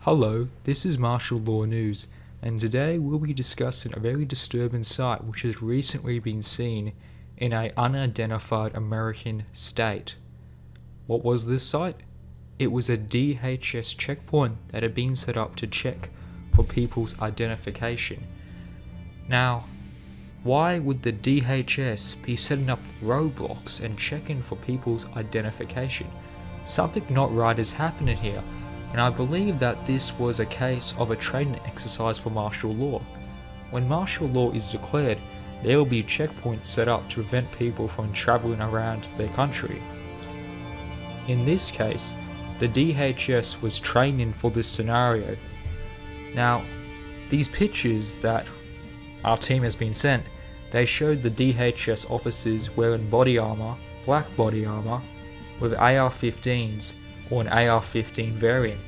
Hello, this is Martial Law News, and today we'll be discussing a very disturbing sight which has recently been seen in an unidentified American state. What was this site? It was a DHS checkpoint that had been set up to check for people's identification. Now, why would the DHS be setting up roadblocks and checking for people's identification? Something not right is happening here. And I believe that this was a case of a training exercise for martial law. When martial law is declared, there will be checkpoints set up to prevent people from travelling around their country. In this case, the DHS was training for this scenario. Now, these pictures that our team has been sent, they showed the DHS officers wearing body armour, black body armour, with AR-15s or an AR-15 variant.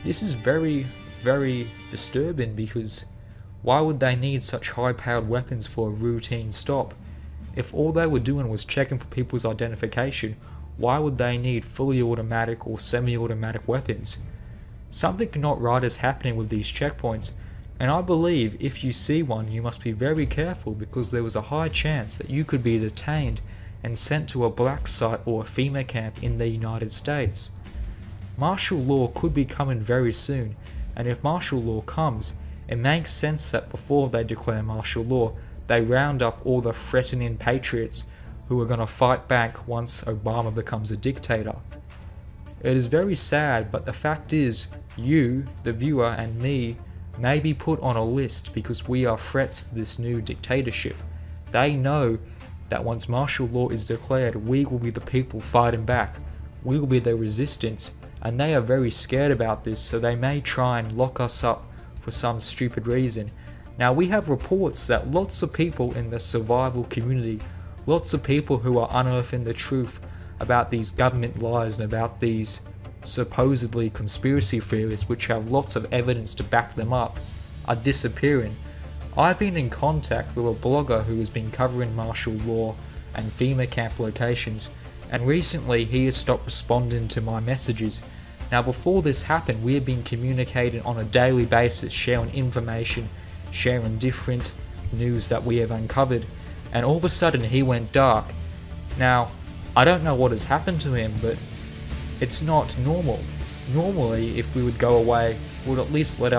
This is very, very disturbing because why would they need such high-powered weapons for a routine stop? If all they were doing was checking for people's identification, why would they need fully automatic or semi-automatic weapons? Something not right is happening with these checkpoints, and I believe if you see one you must be very careful because there was a high chance that you could be detained and sent to a black site or a FEMA camp in the United States. Martial law could be coming very soon, and if martial law comes, it makes sense that before they declare martial law, they round up all the threatening patriots who are going to fight back once Obama becomes a dictator. It is very sad, but the fact is, you, the viewer, and me may be put on a list because we are threats to this new dictatorship. They know that once martial law is declared, we will be the people fighting back. We will be the resistance, and they are very scared about this, so they may try and lock us up for some stupid reason. Now, we have reports that lots of people in the survival community, lots of people who are unearthing the truth about these government lies and about these supposedly conspiracy theories, which have lots of evidence to back them up, are disappearing. I've been in contact with a blogger who has been covering martial law and FEMA camp locations, and recently he has stopped responding to my messages. Now, before this happened, we had been communicating on a daily basis, sharing information, sharing different news that we have uncovered, and all of a sudden he went dark. Now, I don't know what has happened to him, but it's not normal. Normally, if we would go away, we would at least let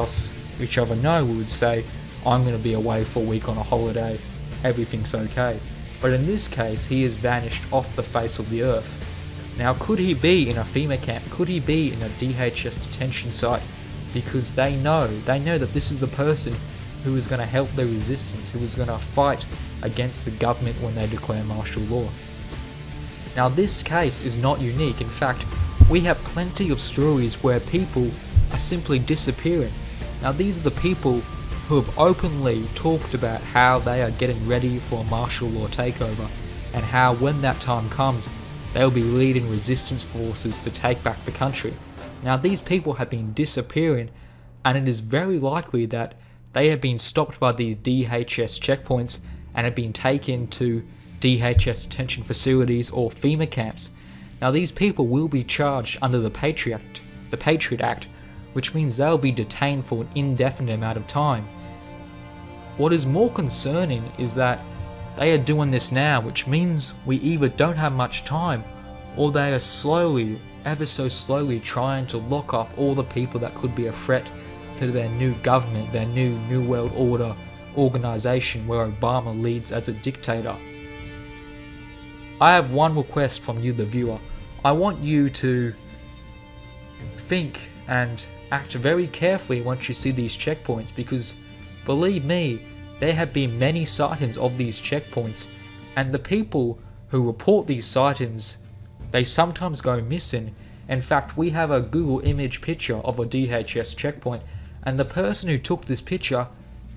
each other know. We would say, I'm going to be away for a week on a holiday, everything's okay. But in this case, he has vanished off the face of the earth. Now, could he be in a FEMA camp? Could he be in a DHS detention site? Because they know that this is the person who is going to help the resistance, who is going to fight against the government when they declare martial law. Now, this case is not unique. In fact, we have plenty of stories where people are simply disappearing. Now, these are the people who have openly talked about how they are getting ready for a martial law takeover, and how when that time comes, they'll be leading resistance forces to take back the country. Now, these people have been disappearing, and it is very likely that they have been stopped by these DHS checkpoints and have been taken to DHS detention facilities or FEMA camps. Now, these people will be charged under the Patriot Act, which means they'll be detained for an indefinite amount of time. What is more concerning is that they are doing this now, which means we either don't have much time, or they are slowly, ever so slowly, trying to lock up all the people that could be a threat to their new government, their new world order organization where Obama leads as a dictator. I have one request from you, the viewer. I want you to think and act very carefully once you see these checkpoints, because believe me, there have been many sightings of these checkpoints, and the people who report these sightings, they sometimes go missing. In fact, we have a Google image picture of a DHS checkpoint, and the person who took this picture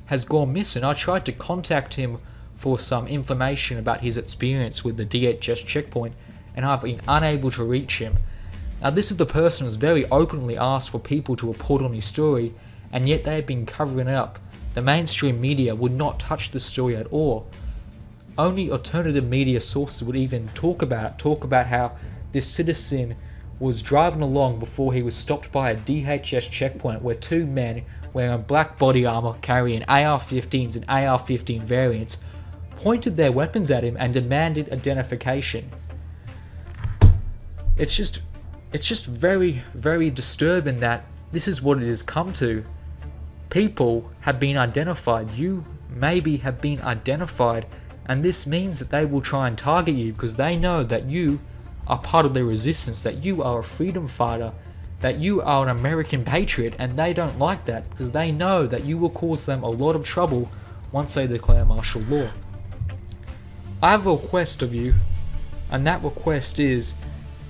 has gone missing. I tried to contact him for some information about his experience with the DHS checkpoint, and I've been unable to reach him. Now, this is the person who has very openly asked for people to report on his story, and yet they have been covering it up. The mainstream media would not touch the story at all. Only alternative media sources would even talk about how this citizen was driving along before he was stopped by a DHS checkpoint where two men wearing black body armor carrying AR-15s and AR-15 variants pointed their weapons at him and demanded identification. It's just very, very disturbing that this is what it has come to. People have been identified. You maybe have been identified, and this means that they will try and target you because they know that you are part of the resistance, that you are a freedom fighter, that you are an American patriot, and they don't like that because they know that you will cause them a lot of trouble once they declare martial law. I have a request of you, and that request is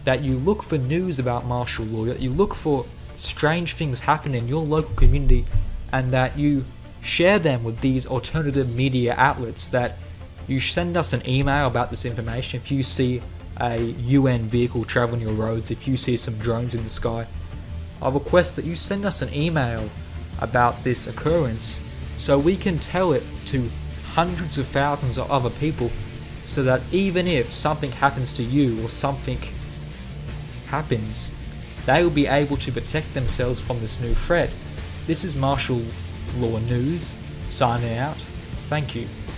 that you look for news about martial law, that you look for strange things happening in your local community, and that you share them with these alternative media outlets, that you send us an email about this information if you see a UN vehicle traveling your roads, if you see some drones in the sky. I request that you send us an email about this occurrence so we can tell it to hundreds of thousands of other people, so that even if something happens to you or something happens, they will be able to protect themselves from this new threat. This is Martial Law News, signing out. Thank you.